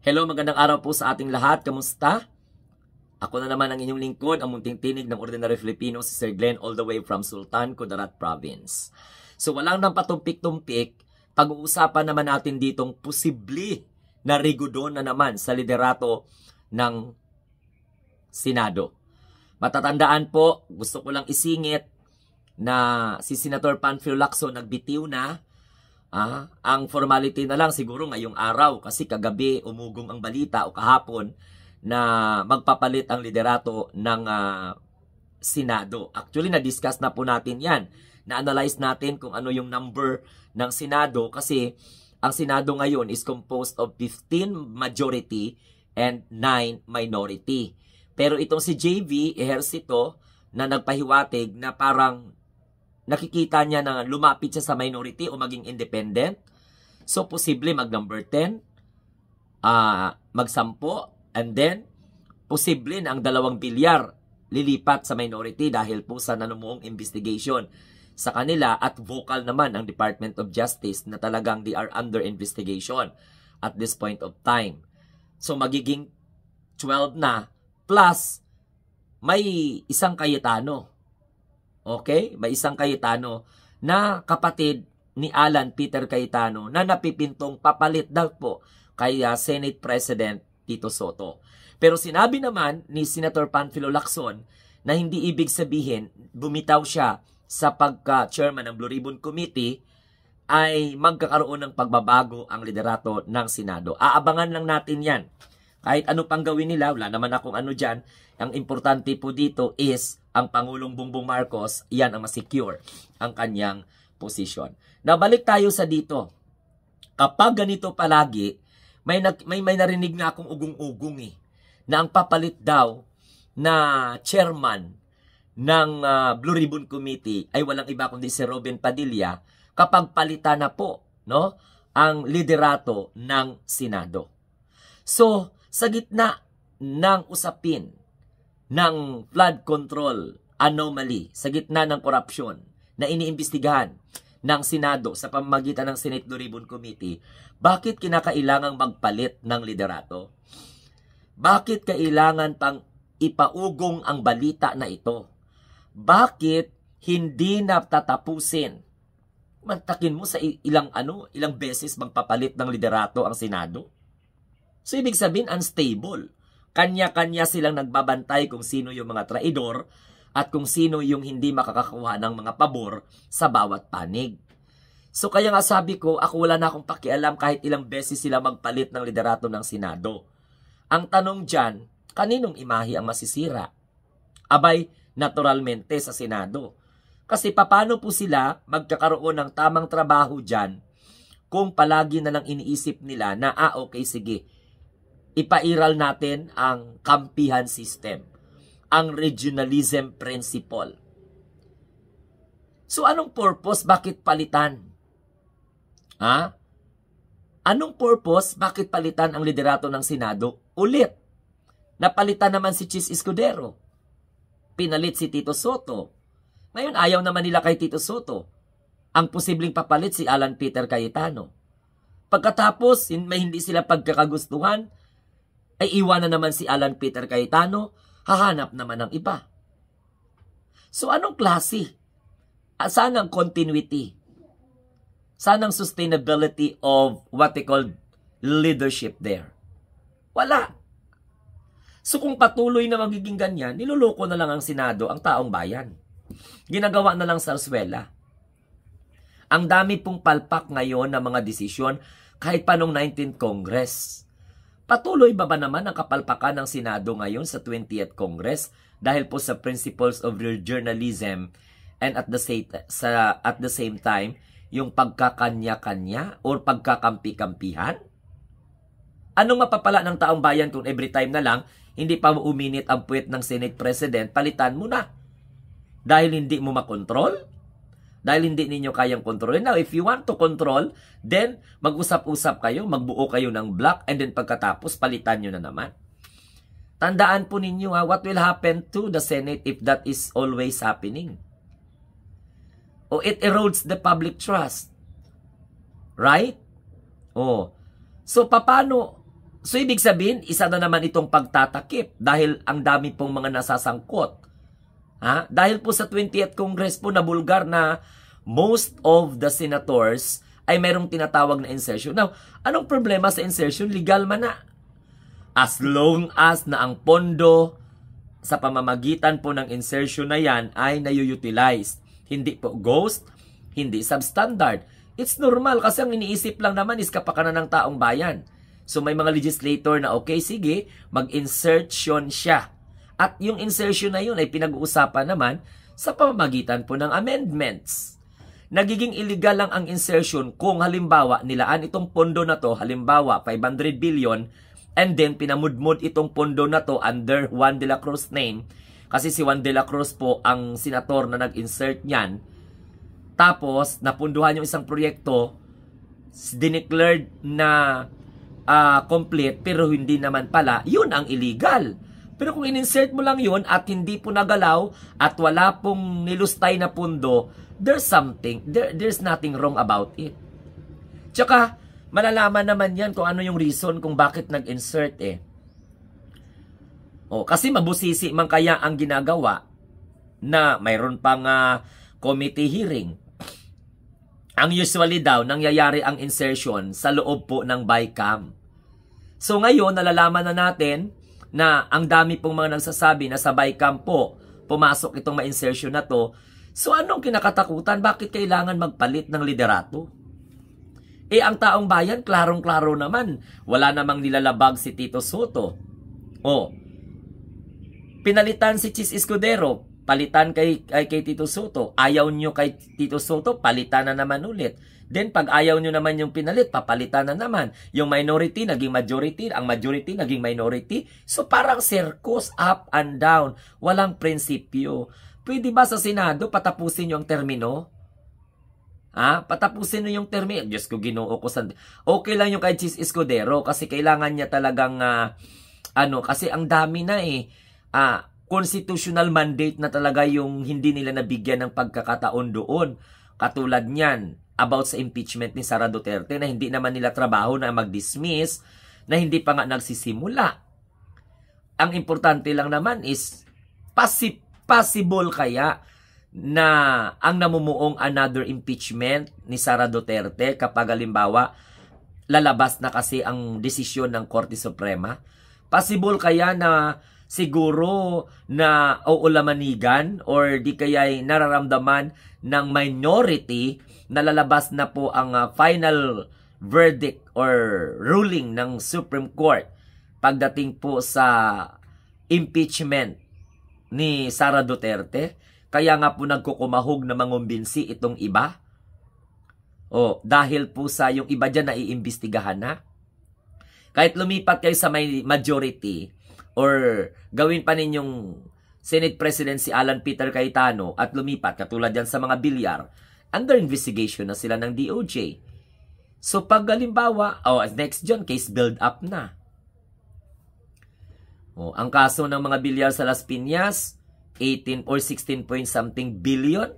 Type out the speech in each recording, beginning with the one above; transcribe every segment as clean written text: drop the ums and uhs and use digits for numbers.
Hello, magandang araw po sa ating lahat. Kamusta? Ako na naman ang inyong lingkod, ang munting tinig ng Ordinary Filipino, si Sir Glenn, all the way from Sultan, Kudarat Province. So walang nang patumpik-tumpik, pag-uusapan naman natin ditong posible na rigudon na naman sa liderato ng Senado. Matatandaan po, gusto ko lang isingit na si Senator Panfilo Lacson nagbitiw na. Ang formality na lang siguro ngayong araw kasi kagabi umugong ang balita o kahapon na magpapalit ang liderato ng Senado. Actually, na-discuss na po natin yan. Na-analyze natin kung ano yung number ng Senado kasi ang Senado ngayon is composed of 15 majority and 9 minority. Pero itong si JV Ejercito na nagpahiwatig na parang nakikita niya na lumapit siya sa minority o maging independent. So, posible mag-number 10, mag-10, and then, posible na ang 2 bilyar lilipat sa minority dahil po sa nanumuong investigation sa kanila at vocal naman ang Department of Justice na talagang they are under investigation at this point of time. So, magiging 12 na plus may isang Cayetano. Okay? May isang Cayetano na kapatid ni Alan Peter Cayetano na napipintong papalit daw po kay Senate President Tito Soto. Pero sinabi naman ni Senator Panfilo Lacson na hindi ibig sabihin bumitaw siya sa pagka-chairman ng Blue Ribbon Committee ay magkakaroon ng pagbabago ang liderato ng Senado. Aabangan lang natin yan. Kahit ano pang gawin nila, wala naman akong ano dyan. Ang importante po dito is ang Pangulong Bongbong Marcos, yan ang masecure ang kanyang posisyon. Nabalik tayo sa dito. Kapag ganito palagi, may narinig na akong ugong-ugong na ang papalit daw na chairman ng Blue Ribbon Committee ay walang iba kundi si Robin Padilla kapag palitan na po ang liderato ng Senado. So, sa gitna ng usapin ng flood control anomaly, sa gitna ng korupsyon na iniimbestigahan ng Senado sa pamamagitan ng Senate Blue Ribbon Committee, bakit kinakailangang magpalit ng liderato? Bakit kailangan pang ipaugong ang balita na ito? Bakit hindi na tatapusin? Mantakin mo sa ilang beses magpapalit ng liderato ang Senado? So, ibig sabihin, unstable. Kanya-kanya silang nagbabantay kung sino yung mga traidor at kung sino yung hindi makakakuha ng mga pabor sa bawat panig. So, kaya nga sabi ko, ako wala na akong pakialam kahit ilang beses sila magpalit ng liderato ng Senado. Ang tanong dyan, kaninong imahe ang masisira? Abay, naturalmente sa Senado. Kasi paano po sila magkakaroon ng tamang trabaho dyan kung palagi na lang iniisip nila na, okay, sige, ipairal natin ang kampihan system, ang regionalism principle. So, anong purpose? Bakit palitan? Anong purpose? Bakit palitan ang liderato ng Senado? Ulit, napalitan naman si Chis Escudero. Pinalit si Tito Soto. Ngayon, ayaw naman nila kay Tito Soto. Ang posibleng papalit si Alan Peter Cayetano. Pagkatapos, may hindi sila pagkakagustuhan, ay iwanan naman si Alan Peter Cayetano, hahanap naman ng iba. So anong klase? Saan ang continuity? Saan ang sustainability of what they call leadership there? Wala. So kung patuloy na magiging ganyan, niloloko na lang ang Senado, ang taong bayan. Ginagawa na lang sarswela. Ang dami pong palpak ngayon ng mga desisyon kahit pa nung 19th Congress. Patuloy ba naman ang kapalpakan ng Senado ngayon sa 20th Congress dahil po sa principles of real journalism and at the same time yung pagkakanya-kanya or pagkakampi-kampihan? Anong mapapala ng taong bayan kung every time na lang hindi pa uminit ang puwet ng Senate President, palitan mo na? Dahil hindi mo makontrol? Dahil hindi ninyo kayang kontrolin. Now, if you want to control, then mag-usap-usap kayo, magbuo kayo ng block, and then pagkatapos, palitan nyo na naman. Tandaan po ninyo, what will happen to the Senate if that is always happening? It erodes the public trust. Right? So, paano So ibig sabihin, isa na naman itong pagtatakip dahil ang dami pong mga nasasangkot. Dahil po sa 20th Congress po na bulgar na most of the senators ay mayroong tinatawag na insertion. Now, anong problema sa insertion? Legal man na. As long as na ang pondo sa pamamagitan po ng insertion na yan ay nayu-utilize. Hindi po ghost, hindi substandard. It's normal kasi ang iniisip lang naman is kapakanan ng taong bayan. So may mga legislator na okay, sige, mag-insertion siya. At yung insertion na yun ay pinag-uusapan naman sa pamamagitan po ng amendments. Nagiging illegal lang ang insertion kung halimbawa nilaan itong pondo na to, halimbawa 500 billion, and then pinamudmod itong pondo na to under Juan de la Cruz name. Kasi si Juan de la Cruz po ang senator na nag-insert niyan. Tapos, napunduhan yung isang proyekto, dineclared na complete, pero hindi naman pala, yun ang illegal. Pero kung in-insert mo lang yun at hindi po nagalaw at wala pong nilustay na pundo, there's nothing wrong about it. Tsaka, malalaman naman yan kung ano yung reason kung bakit nag-insert kasi mabusisi man kaya ang ginagawa na mayroon pang committee hearing. Ang usually daw, nangyayari ang insertion sa loob po ng BICAM. So ngayon, nalalaman na natin na ang dami pong mga nagsasabi na sa BICAM po, pumasok itong ma-insertion na to. So anong kinakatakutan? Bakit kailangan magpalit ng liderato? Ang taong bayan, klarong-klaro naman. Wala namang nilalabag si Tito Soto. Pinalitan si Chis Escudero, palitan kay Tito Soto. Ayaw nyo kay Tito Soto, palitan na naman ulit. Then pag ayaw nyo naman yung pinalit, papalitan na naman. Yung minority naging majority, ang majority naging minority. So parang circus, up and down. Walang prinsipyo. Pwede ba sa Senado patapusin nyo ang termino? Patapusin nyo yung termino. Diyos ko, Ginoo ko. Okay lang yung kay Chis Escudero kasi kailangan niya talagang kasi ang dami na constitutional mandate na talaga yung hindi nila nabigyan ng pagkakataon doon. Katulad niyan, about sa impeachment ni Sara Duterte na hindi naman nila trabaho na mag-dismiss, na hindi pa nga nagsisimula. Ang importante lang naman is possible kaya na ang namumuong another impeachment ni Sara Duterte kapag halimbawa lalabas na kasi ang desisyon ng Korte Suprema. Possible kaya na siguro na uulamanigan or di kaya'y nararamdaman ng minority na lalabas na po ang final verdict or ruling ng Supreme Court pagdating po sa impeachment ni Sara Duterte. Kaya nga po nagkukumahog na mangumbinsi itong iba. Dahil po sa yung iba dyan na iimbestigahan na. Kahit lumipat kayo sa may majority or gawin pa ninyong Senate President si Alan Peter Cayetano at lumipat katulad yan sa mga bilyar, under investigation na sila ng DOJ. So pag halimbawa, next dyan, case build up na. Ang kaso ng mga bilyar sa Las Piñas, 18 or 16 point something billion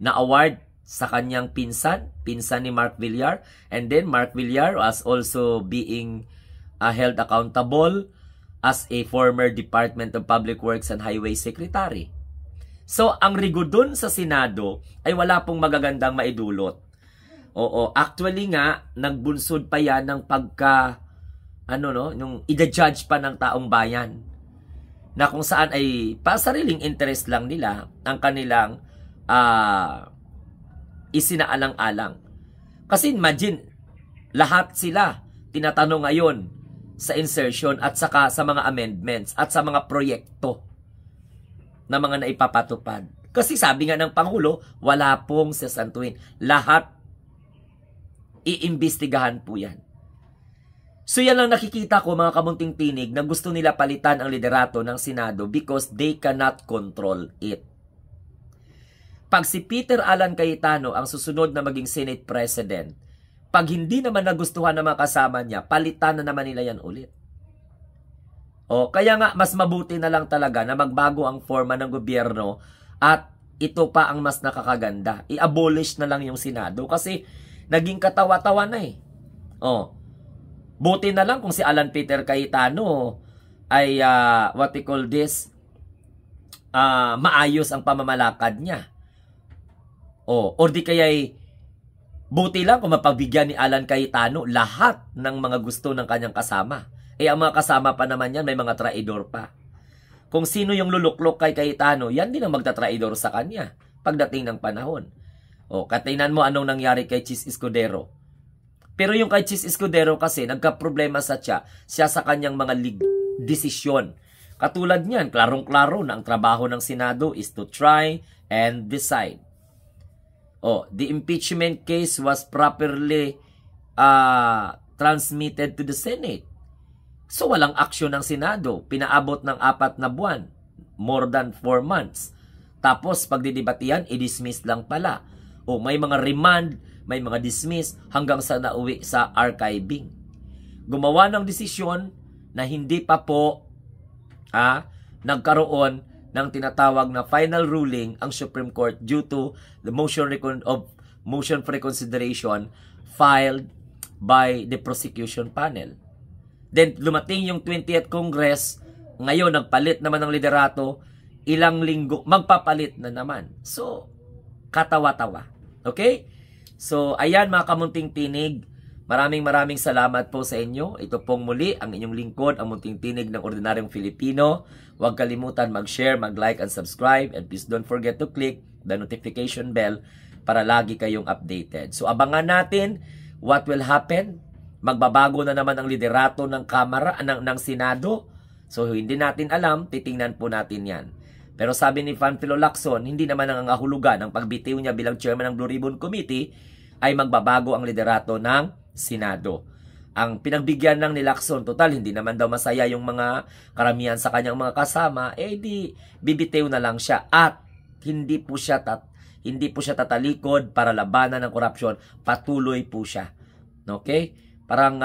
na award sa kanyang pinsan ni Mark Villar. And then Mark Villar was also being held accountable as a former Department of Public Works and Highway Secretary. So, ang rigo dun sa Senado ay wala pong magagandang maidulot. Actually nga, nagbunsod pa yan ng yung i-judge pa ng taong bayan. Na kung saan ay pasariling interest lang nila ang kanilang isinaalang-alang. Kasi imagine, lahat sila tinatanong ngayon sa insertion at saka sa mga amendments at sa mga proyekto na mga naipapatupad. Kasi sabi nga ng Pangulo, wala pong sasantuin. Lahat iimbestigahan po yan. So yan ang nakikita ko mga kamunting tinig na gusto nila palitan ang liderato ng Senado because they cannot control it. Pag si Peter Alan Cayetano ang susunod na maging Senate President, pag hindi naman nagustuhan ng mga kasama niya, palitan na naman nila yan ulit. Kaya nga mas mabuti na lang talaga na magbago ang forma ng gobyerno at ito pa ang mas nakakaganda. I-abolish na lang yung Senado kasi naging katawa-tawa na Buti na lang kung si Alan Peter Cayetano ay what we call this, maayos ang pamamalakad niya. Or di kaya'y buti lang kung mapagbigyan ni Alan Cayetano lahat ng mga gusto ng kanyang kasama. Ang mga kasama pa naman yan, may mga traidor pa. Kung sino yung luluklok kay Cayetano, yan din ang magtatraidor sa kanya pagdating ng panahon. Katingnan mo anong nangyari kay Chis Escudero. Pero yung kay Chis Escudero kasi, nagka-problema siya sa kanyang mga desisyon. Katulad niyan, klarong-klaro na ang trabaho ng Senado is to try and decide. The impeachment case was properly transmitted to the Senate. So walang aksyon ng Senado. Pinaabot ng 4 na buwan. More than 4 months. Tapos pagdidebatihan, i-dismiss lang pala. May mga remand, may mga dismiss hanggang sa nauwi sa archiving. Gumawa ng desisyon na hindi pa po nagkaroon ng tinatawag na final ruling ang Supreme Court due to the motion for reconsideration filed by the prosecution panel. Then lumating yung 20th Congress, ngayon nagpalit naman ng liderato, ilang linggo magpapalit na naman. So katawa-tawa. Okay? So ayan mga kamunting tinig, maraming salamat po sa inyo. Ito pong muli ang inyong lingkod, ang munting tinig ng ordinaryong Filipino. Huwag kalimutan mag-share, mag-like, and subscribe. And please don't forget to click the notification bell para lagi kayong updated. So abangan natin what will happen. Magbabago na naman ang liderato ng Kamara, ng Senado. So hindi natin alam, titingnan po natin yan. Pero sabi ni Panfilo Lacson, hindi naman ang ahulugan ng pagbitiw niya bilang chairman ng Blue Ribbon Committee ay magbabago ang liderato ng Senado. Ang pinagbigyan ng ni Lacson, total hindi naman daw masaya yung mga karamihan sa kanyang mga kasama, di bibitiw na lang siya at hindi po siya tatalikod para labanan ng korupsyon, patuloy po siya. Okay? Parang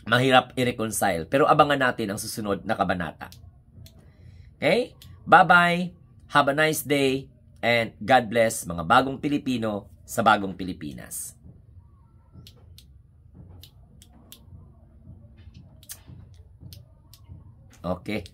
mahirap i-reconcile. Pero abangan natin ang susunod na kabanata. Okay? Bye-bye. Have a nice day. And God bless mga bagong Pilipino sa bagong Pilipinas. Okay.